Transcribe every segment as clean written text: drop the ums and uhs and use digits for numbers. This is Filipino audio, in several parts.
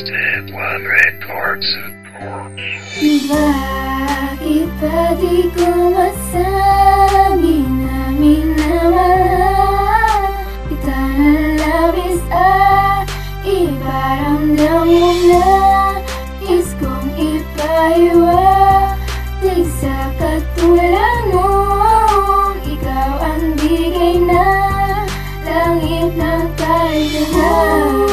Stand One Records. Bakit ba di ko masabi na minamahal kita na labis iparamdam mo na is kong ipahiwatig sa katulad mo. Ikaw ang bigay na langit ng kaligayahan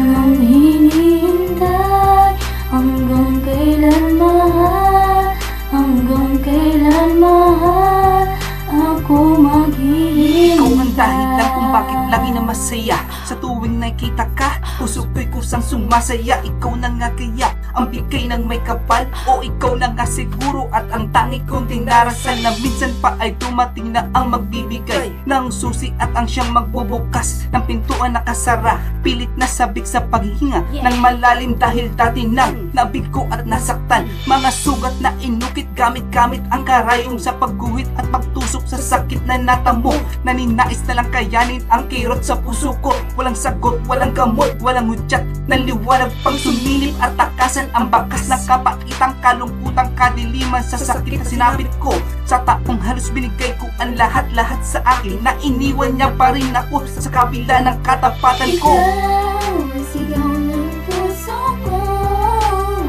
nang hinihintay hanggang kailan mahal, hanggang kailan mahal ako maghihintay. Ikaw ang dahilan kung bakit lagi na masaya sa tuwing nakita ka. Puso ko'y kusang sumasaya. Ikaw na nga kaya ang bigay ng may kapal, o ikaw na nga siguro at ang tangi kong dinarasal na minsan pa ay dumating na ang magbibigay ng susi at ang siyang magbubukas ng pintuan nakasara. Pilit na sabik sa paghinga ng malalim dahil dati nang nabigo at nasaktan. Mga sugat na inukit gamit-gamit ang karayong sa pagguhit at pagtusok sa sakit na natamo. Naninais na lang kayanin ang kirot sa puso ko. Walang sagot, walang gamot, walang hudyat ng liwanag pang sumilip at takasan ang bakas ng kapakitang kalungkutang kadiliman sa sakit na sinapit ko. Sa taong halos binigay ko ang lahat-lahat sa akin, na iniwan niya pa rin ako sa kabila ng katapatan ko. Ikaw ang sigaw ng puso ko,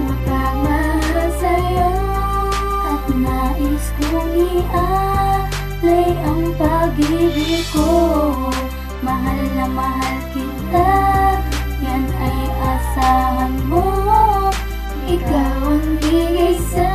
mapagmahal sa'yo, at nais kong ialay ang pag-ibig ko. Mahal na mahal kita, yan ay asahan mo. Ikaw ang bigay sa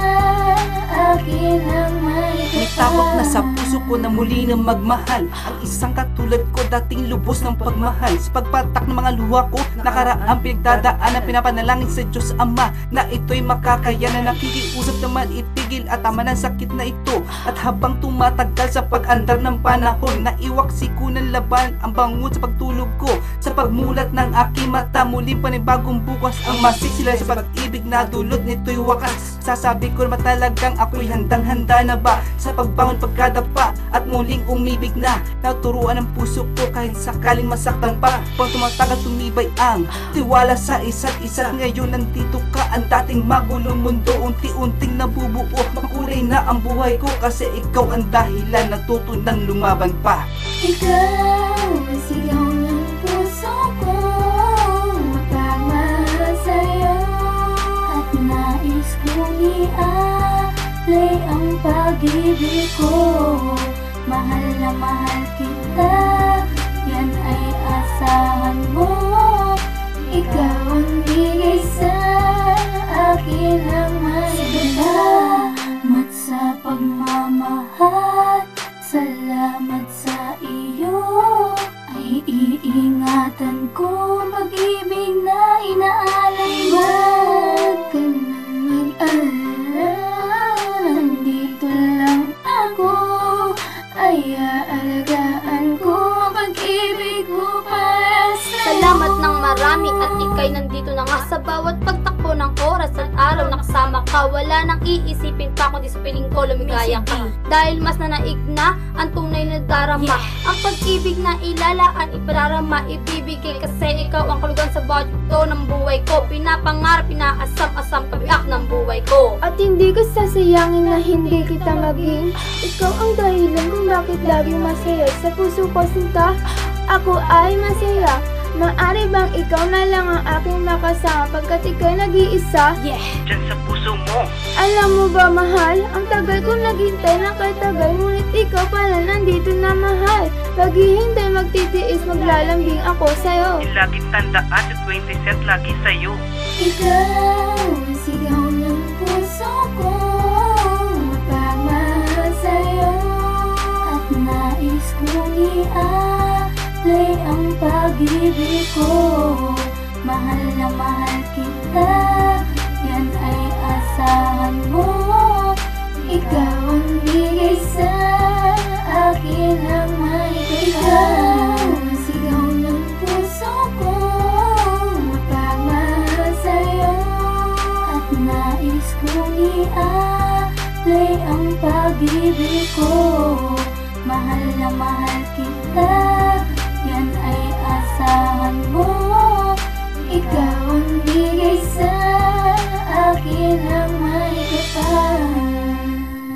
akin ang may Takot na sa puso ko na muli na magmahal ang isang katulad ko, dating lubos ng pagmahal. Sa pagpatak ng mga luha ko, nakaraang pinagdadaan ang pinapanalangin sa Diyos Ama na ito'y makakayanan. Nakikiusap naman itigil at tama ng sakit na ito. At habang tumatagal sa pag-andar ng panahon, naiwaksi ko ng laban ang bangun sa pagtulog ko. Sa pagmulat ng aking mata, muli panibagong bukas ang masisilay sa pag-ibig na dulot nito'y wakas. Sasabi ko naman talagang ako'y handang-handa na ba sa pagbangon pagkadapa at muling umibig na. Naturuan ang puso ko kahit sakaling masaktan pa. Pag tumatagal tumibay ang tiwala sa isa't isa. Ngayon nandito ka, ang dating magulong mundo unti-unting nabubuo. Makulay na ang buhay ko kasi ikaw ang dahilan, natuto ng lumaban pa. Ikaw ang sigaw ng puso ko, mapagmahal sa'yo, at nais kong ialay ang pag-ibig ko. Mahal na mahal kita, yan ay asahan mo. Ikaw ang bigay sa akin ang may salamat sa pagmamahal, salamat sa iyo. Ay iingatan ko pag-ibig na inaalay. Huwag ka nang mag-alala, nandito lang ako. Ay aalagaan ko pag-ibig mo para sa'yo. Salamat ng marami at ika'y nandito na nga sa bawat pagtakbo ng oras at araw. Nakasama ka, wala nang iisipin pa kundi sa piling ko lumigaya ka. Dahil mas nanaig na ang tunay na darama, ang pag-ibig na ilalaan, ipararama, ibibigay kasi ikaw ang kalugan sa bawat ito ng buhay ko. Pinapangarap, pinaasam-asam, kabiak ng buhay ko. At hindi ko sasayangin na hindi kita maging. Ikaw ang dahilan kung bakit laging masaya sa puso ko, sinta. Ako ay masaya. Maari bang ikaw na lang ang aking makasama pagkat ika'y nag-iisa? Diyan sa puso mo. Alam mo ba, mahal, ang tagal kong naghintay ng katagal, ngunit ikaw pala nandito na, mahal. Paghihintay, magtitiis, maglalambing ako sa'yo. Lagi tandaan sa 20 cent lagi sa'yo. Ikaw ang sigaw ng puso ko, mapagmahal sa'yo, at nais kong ialay ang pag-ibig ko. Mahal na mahal kita, yan ay asahan mo. Ikaw ang bigay sa akin ang may ikaw ang sigaw ng puso ko, mapagmahal sa'yo, at nais kong ialay ang pag-ibig ko. Mahal na mahal kita, yan ay asahan mo. Ikaw ang bigay sa akin ang may kapal.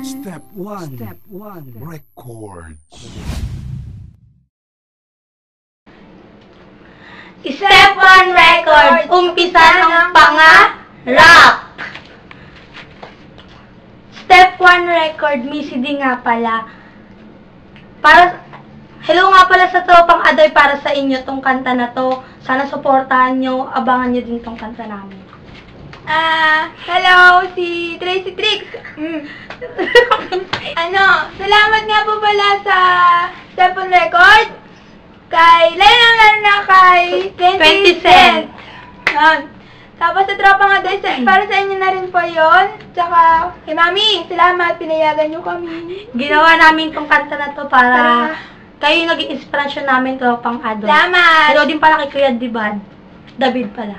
Step 1. Record. Step 1 record, umpisa ng pangarap. Step 1 record, Missy D nga pala. Hello nga pala sa tropang Adoy, para sa inyo tong kanta na to. Sana suportahan nyo, abangan nyo din tong kanta namin. Hello, si Tracy Trix. Salamat nga po pala sa Step 1 record. Lalo na kay 20 Cent. Tapos sa tropang Adoy, para sa inyo na rin po yun. Tsaka kay Mami, salamat, pinayagan nyo kami. Ginawa namin tong kanta na to para kayo yung naging inspirasyon namin, tropang Adoy. Salamat! Hello din pala kay Kuya David pala.